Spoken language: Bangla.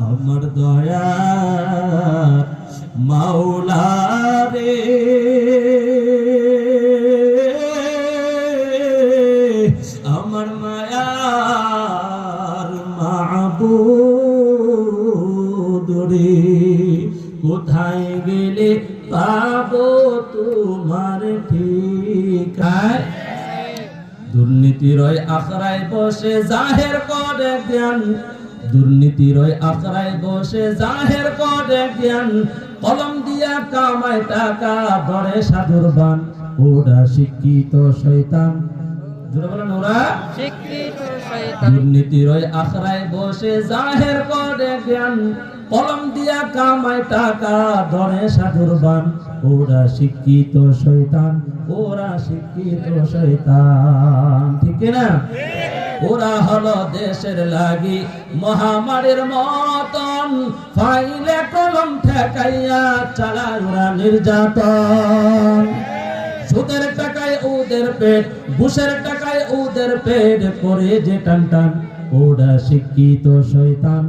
আমার দয়া মাওলা রে আমার মায়ার মাবুদ রে কোথায় গেলে পাবো তোমার ঠিকানা দুর্নীতির ওই আখড়ায় বসে জাহের করে জ্ঞান দুর্নীতির ওই আখড়ায় বসে জাহের করে জ্ঞান কলম দিয়া কামায় টাকা ধরে সাধুর বান ওরা শিক্ষিত শয়তান জোরে বলেন ওরা শিক্ষিত শয়তান দুর্নীতির ওই আখড়ায় বসে জাহের করে জ্ঞান কলম দিয়া কামায় টাকা ধরে সাধুর বান ওরা শিক্ষিত শয়তান ওরা শিক্ষিত শয়তান ঠিক না ওরা হলো দেশের লাগি মহামারীর মতন ফাইলে কলম ঠেকাইয়া চালায় ওরা নির্যাতন সুদের টাকায় ওদের পেট ঘুষের টাকায় ওদের পেট করে যে টান টান ওরা শিক্ষিত শয়তান